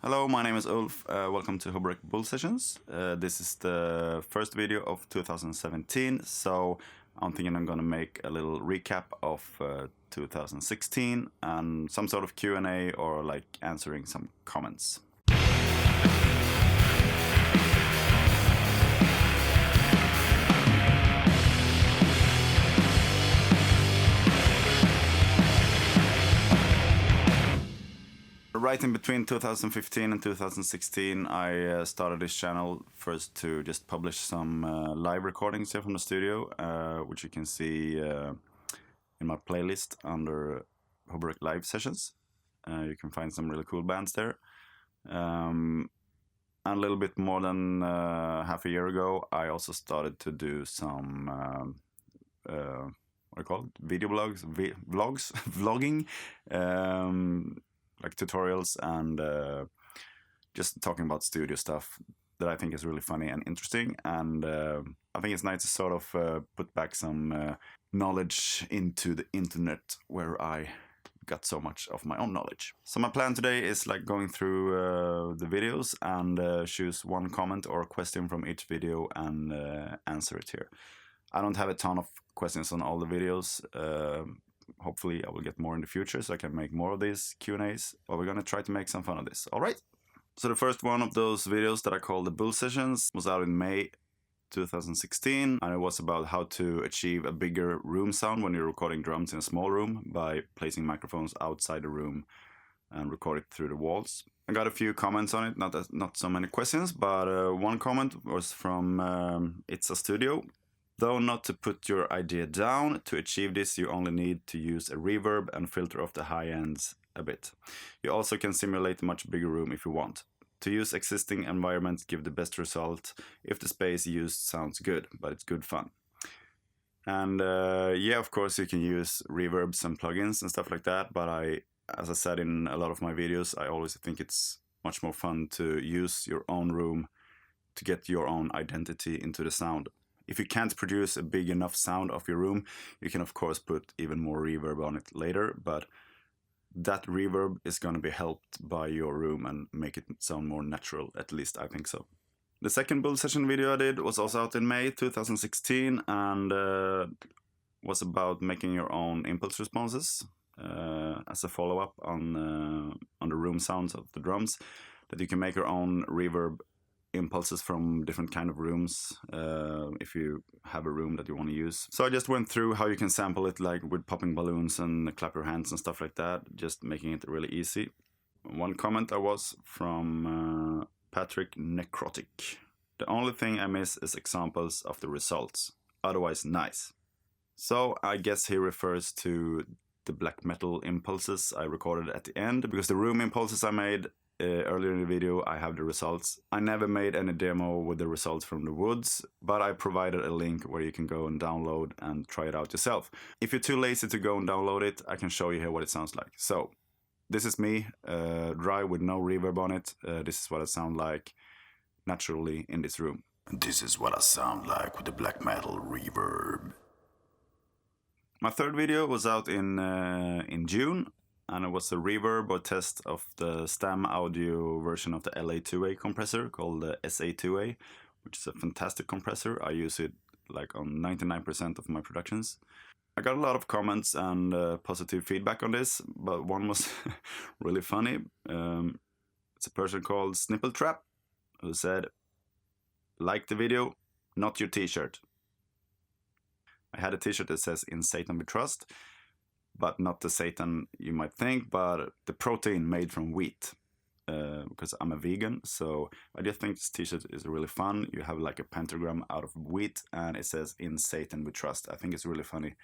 Hello, my name is Ulf. Welcome to HoboRec Bull Sessions. This is the first video of 2017, so I'm thinking I'm gonna make a little recap of 2016 and some sort of Q&A or like answering some comments. Right in between 2015 and 2016, I started this channel first to just publish some live recordings here from the studio, which you can see in my playlist under HoboRec Live Sessions. You can find some really cool bands there. And a little bit more than half a year ago, I also started to do some what do you call it? Video blogs, vlogs, vlogging. Like tutorials and just talking about studio stuff that I think is really funny and interesting. And I think it's nice to sort of put back some knowledge into the internet where I got so much of my own knowledge. So my plan today is like going through the videos and choose one comment or question from each video and answer it here. I don't have a ton of questions on all the videos. Hopefully I will get more in the future so I can make more of these Q&As, but we're gonna try to make some fun of this. All right. So the first one of those videos that I call the Bull Sessions was out in May 2016, and it was about how to achieve a bigger room sound when you're recording drums in a small room by placing microphones outside the room and record it through the walls. I got a few comments on it, not so many questions, but one comment was from It's a Studio. Though not to put your idea down, to achieve this you only need to use a reverb and filter off the high ends a bit. You also can simulate a much bigger room if you want. To use existing environments give the best result if the space used sounds good, but it's good fun. And yeah, of course you can use reverbs and plugins and stuff like that, but as I said in a lot of my videos, I always think it's much more fun to use your own room to get your own identity into the sound. If you can't produce a big enough sound of your room, you can of course put even more reverb on it later, but that reverb is going to be helped by your room and make it sound more natural, at least I think so. The second Bull Session video I did was also out in May 2016 and was about making your own impulse responses as a follow-up on the room sounds of the drums, that you can make your own reverb impulses from different kind of rooms if you have a room that you want to use. So I just went through how you can sample it, like with popping balloons and clap your hands and stuff like that, just making it really easy. One comment I was from Patrick Necrotic. The only thing I miss is examples of the results. Otherwise nice. So I guess he refers to the black metal impulses I recorded at the end, because the room impulses I made earlier in the video, I have the results. I never made any demo with the results from the woods, but I provided a link where you can go and download and try it out yourself. If you're too lazy to go and download it, I can show you here what it sounds like. So this is me, dry with no reverb on it. This is what I sound like naturally in this room. This is what I sound like with the black metal reverb. My third video was out in June. And it was a reverb or test of the Stam Audio version of the LA2A compressor called the SA2A, which is a fantastic compressor. I use it like on 99% of my productions. I got a lot of comments and positive feedback on this, but one was really funny. It's a person called Snipple Trap who said, "Like the video, not your t-shirt." I had a t-shirt that says "In Satan we trust," but not the Satan you might think, but the protein made from wheat, because I'm a vegan. So I just think this t-shirt is really fun. You have like a pentagram out of wheat and it says "In Satan we trust." I think it's really funny.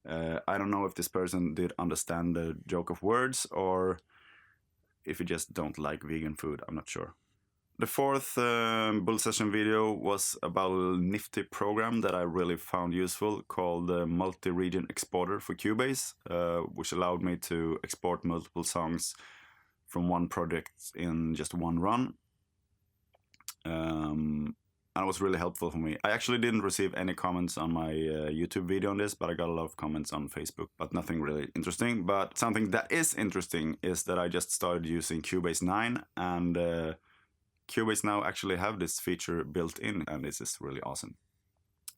I don't know if this person did understand the joke of words or if you just don't like vegan food, I'm not sure. The fourth Bull Session video was about a nifty program that I really found useful called the Multi-Region Exporter for Cubase, which allowed me to export multiple songs from one project in just one run. and it was really helpful for me. I actually didn't receive any comments on my YouTube video on this, but I got a lot of comments on Facebook, but nothing really interesting. But something that is interesting is that I just started using Cubase 9, and Cubase now actually have this feature built in, and this is really awesome.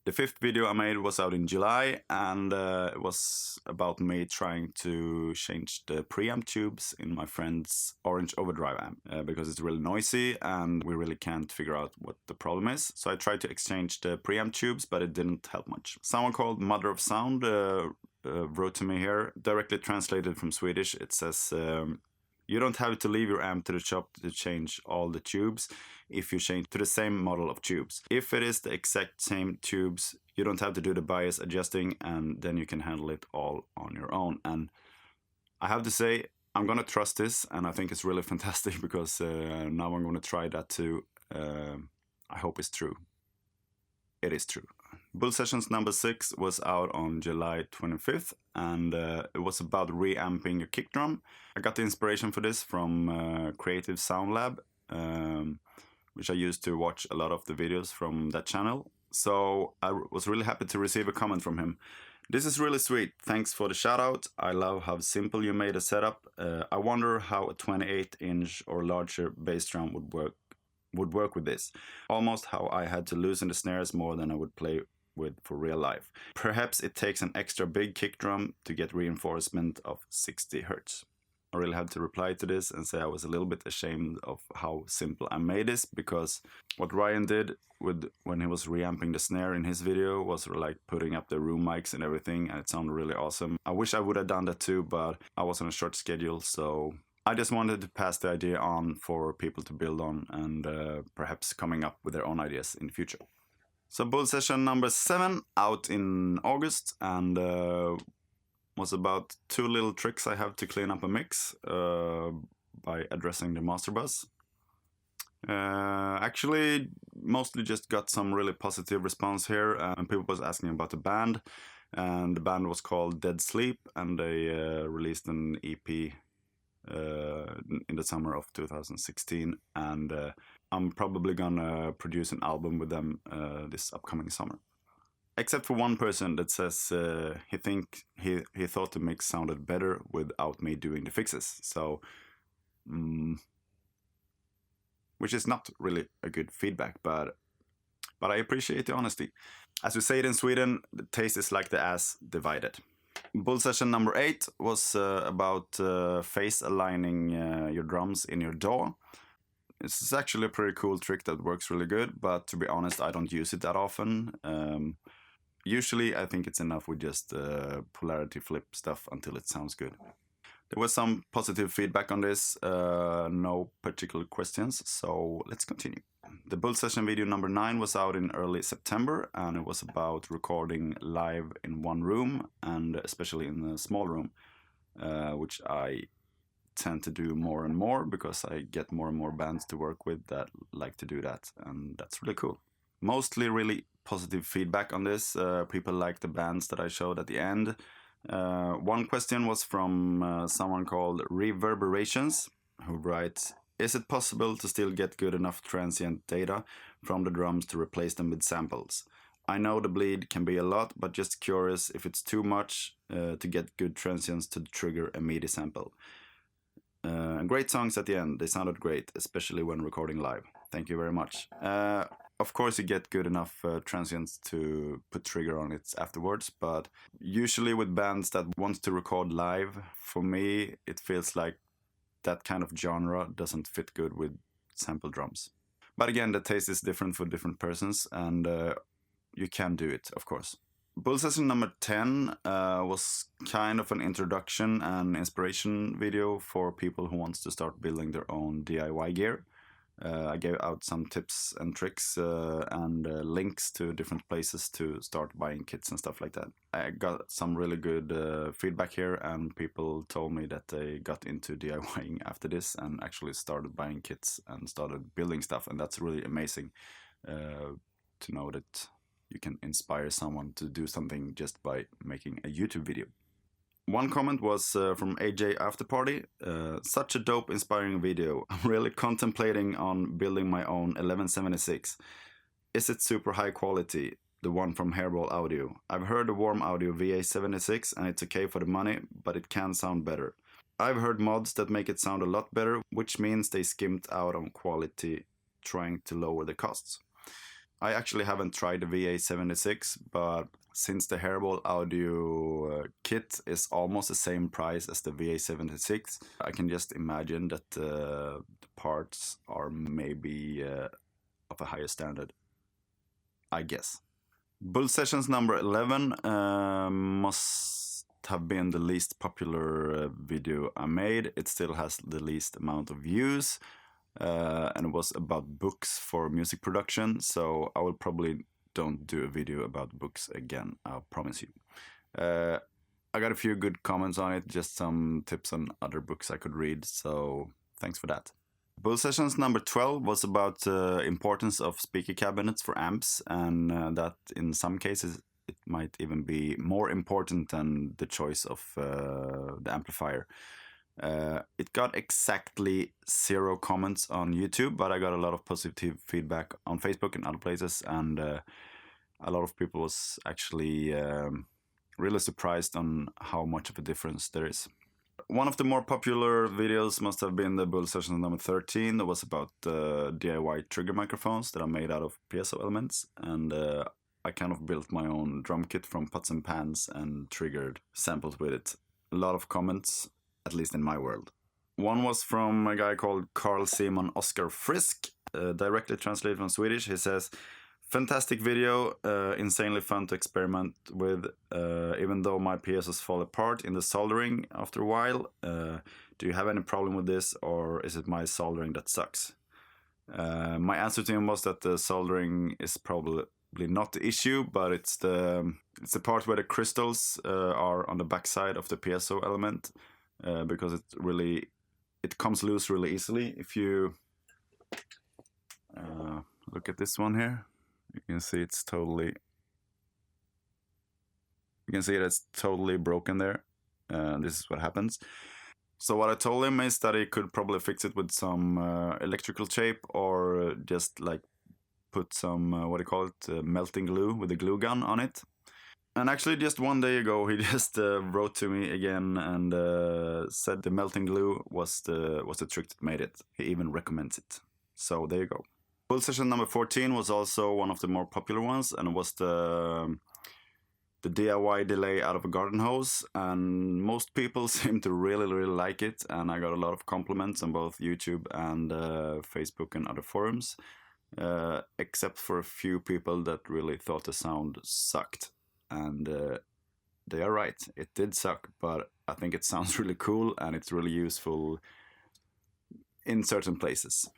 The 5th video I made was out in July, and it was about me trying to change the preamp tubes in my friend's Orange Overdrive amp because it's really noisy and we really can't figure out what the problem is. So I tried to exchange the preamp tubes, but it didn't help much. Someone called Mother of Sound wrote to me here, directly translated from Swedish. It says, you don't have to leave your amp to the shop to change all the tubes if you change to the same model of tubes. If it is the exact same tubes, you don't have to do the bias adjusting, and then you can handle it all on your own. And I have to say, I'm gonna trust this, and I think it's really fantastic because now I'm gonna try that too. I hope it's true. It is true. Bull Sessions number 6 was out on July 25th, and it was about reamping your kick drum. I got the inspiration for this from Creative Sound Lab, which I used to watch a lot of the videos from that channel. So I was really happy to receive a comment from him. This is really sweet. Thanks for the shout out. I love how simple you made a setup. I wonder how a 28-inch or larger bass drum would work with this. Almost how I had to loosen the snares more than I would play with for real life. Perhaps it takes an extra big kick drum to get reinforcement of 60 Hz. I really had to reply to this and say I was a little bit ashamed of how simple I made this, because what Ryan did when he was reamping the snare in his video was like putting up the room mics and everything, and it sounded really awesome. I wish I would have done that too, but I was on a short schedule, so I just wanted to pass the idea on for people to build on and perhaps coming up with their own ideas in the future. So Bull Session number 7 out in August, and was about 2 little tricks I have to clean up a mix by addressing the master bus. Actually, mostly just got some really positive response here, and people was asking about the band, and the band was called Dead Sleep, and they released an EP in the summer of 2016, and I'm probably gonna produce an album with them this upcoming summer. Except for one person that says he thought the mix sounded better without me doing the fixes. So, which is not really a good feedback, but I appreciate the honesty. As we say it in Sweden, the taste is like the ass divided. Bull Session number 8 was about phase aligning your drums in your DAW. This is actually a pretty cool trick that works really good, but to be honest, I don't use it that often. Usually, I think it's enough with just polarity flip stuff until it sounds good. There was some positive feedback on this, no particular questions, so let's continue. The Bull Session video number 9 was out in early September, and it was about recording live in one room, and especially in a small room, which I tend to do more and more because I get more and more bands to work with that like to do that, and that's really cool. Mostly really positive feedback on this. People like the bands that I showed at the end. One question was from someone called Reverberations, who writes, is it possible to still get good enough transient data from the drums to replace them with samples? I know the bleed can be a lot, but just curious if it's too much to get good transients to trigger a MIDI sample. Great songs at the end. They sounded great, especially when recording live. Thank you very much. Of course, you get good enough transients to put trigger on it afterwards, but usually with bands that want to record live, for me, it feels like that kind of genre doesn't fit good with sample drums. But again, the taste is different for different persons, and you can do it, of course. Bull Session number 10 was kind of an introduction and inspiration video for people who wants to start building their own DIY gear. I gave out some tips and tricks and links to different places to start buying kits and stuff like that. I got some really good feedback here, and people told me that they got into DIYing after this and actually started buying kits and started building stuff, and that's really amazing to know that you can inspire someone to do something just by making a YouTube video. One comment was from AJ Afterparty. Such a dope, inspiring video. I'm really contemplating on building my own 1176. Is it super high quality? The one from Hairball Audio. I've heard the Warm Audio VA76 and it's okay for the money, but it can sound better. I've heard mods that make it sound a lot better, which means they skimped out on quality trying to lower the costs. I actually haven't tried the VA76, but since the Hairball Audio kit is almost the same price as the VA76, I can just imagine that the parts are maybe of a higher standard, I guess. Bull Sessions number 11 must have been the least popular video I made. It still has the least amount of views. And it was about books for music production, so I will probably don't do a video about books again, I promise you. I got a few good comments on it, just some tips on other books I could read, so thanks for that. Bull Sessions number 12 was about the importance of speaker cabinets for amps, and that in some cases it might even be more important than the choice of the amplifier. It got exactly 0 comments on YouTube, but I got a lot of positive feedback on Facebook and other places, and a lot of people was actually really surprised on how much of a difference there is. One of the more popular videos must have been the Bull Sessions number 13. That was about DIY trigger microphones that are made out of piezo elements, and I kind of built my own drum kit from pots and pans and triggered samples with it. A lot of comments, at least in my world. One was from a guy called Carl Simon Oscar Frisk, directly translated from Swedish. He says, fantastic video, insanely fun to experiment with, even though my piezos fall apart in the soldering after a while. Do you have any problem with this, or is it my soldering that sucks? My answer to him was that the soldering is probably not the issue, but it's the part where the crystals are on the backside of the piezo element. Because it comes loose really easily. If you look at this one here, you can see it's totally broken there. This is what happens. So what I told him is that he could probably fix it with some electrical tape, or just like put some melting glue with a glue gun on it. And actually, just one day ago, he just wrote to me again and said the melting glue was the trick that made it. He even recommends it. So there you go. Bull Session number 14 was also one of the more popular ones, and it was the DIY delay out of a garden hose. And most people seem to really like it. And I got a lot of compliments on both YouTube and Facebook and other forums, except for a few people that really thought the sound sucked. And they are right, it did suck, but I think it sounds really cool and it's really useful in certain places.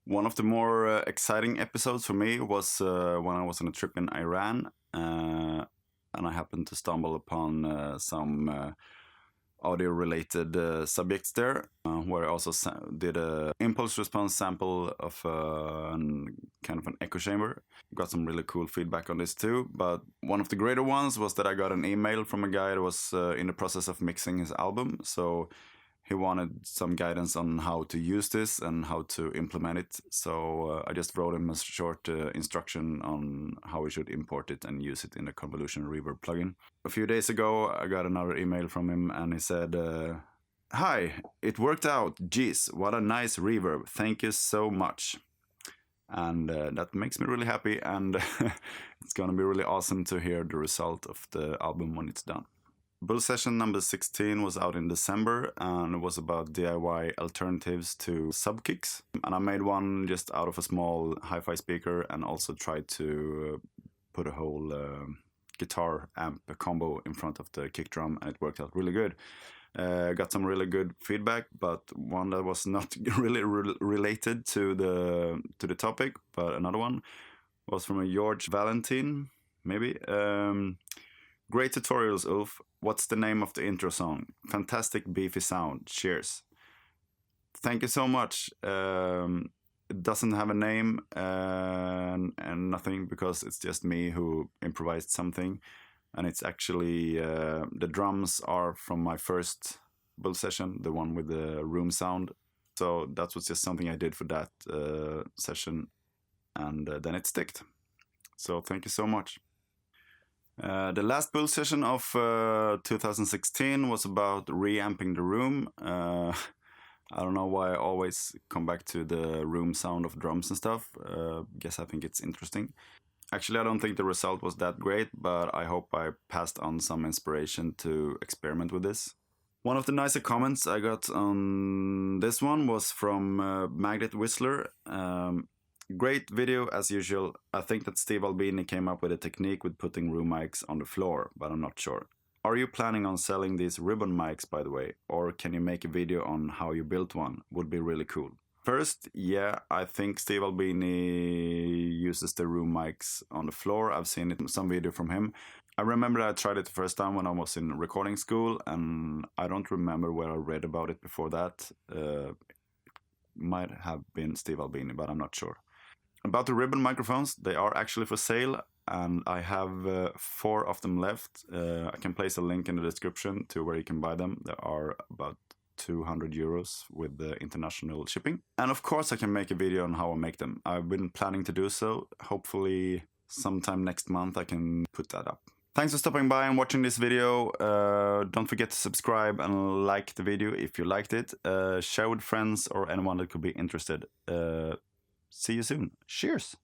One of the more exciting episodes for me was when I was on a trip in Iran, and I happened to stumble upon some audio-related subjects there, where I also did a impulse response sample of kind of an echo chamber. Got some really cool feedback on this too, but one of the greater ones was that I got an email from a guy that was in the process of mixing his album, so he wanted some guidance on how to use this and how to implement it. So I just wrote him a short instruction on how we should import it and use it in the convolution reverb plugin. A few days ago, I got another email from him and he said, hi, it worked out. Jeez, what a nice reverb. Thank you so much. And that makes me really happy, and it's gonna be really awesome to hear the result of the album when it's done. Bull Session number 16 was out in December, and it was about DIY alternatives to subkicks. And I made one just out of a small hi-fi speaker, and also tried to put a whole guitar amp combo in front of the kick drum, and it worked out really good. Got some really good feedback, but one that was not really related to the topic, but another one was from a George Valentin, maybe. Great tutorials, Ulf. What's the name of the intro song? Fantastic beefy sound. Cheers. Thank you so much. It doesn't have a name and nothing, because it's just me who improvised something. And it's actually, the drums are from my first Bull Session, the one with the room sound. So that was just something I did for that session, and then it sticked. So thank you so much. The last build session of 2016 was about reamping the room. I don't know why I always come back to the room sound of drums and stuff. Guess I think it's interesting. Actually, I don't think the result was that great, but I hope I passed on some inspiration to experiment with this. One of the nicer comments I got on this one was from Magnet Whistler. Great video as usual. I think that Steve Albini came up with a technique with putting room mics on the floor, but I'm not sure. Are you planning on selling these ribbon mics, by the way? Or can you make a video on how you built one? Would be really cool. First, yeah, I think Steve Albini uses the room mics on the floor. I've seen it in some video from him. I remember I tried it the first time when I was in recording school, and I don't remember where I read about it before that. Might have been Steve Albini, but I'm not sure. About the ribbon microphones, they are actually for sale, and I have 4 of them left. I can place a link in the description to where you can buy them. There are about 200 euros with the international shipping. And of course I can make a video on how I make them. I've been planning to do so. Hopefully sometime next month I can put that up. Thanks for stopping by and watching this video. Don't forget to subscribe and like the video if you liked it. Share with friends or anyone that could be interested. See you soon. Cheers!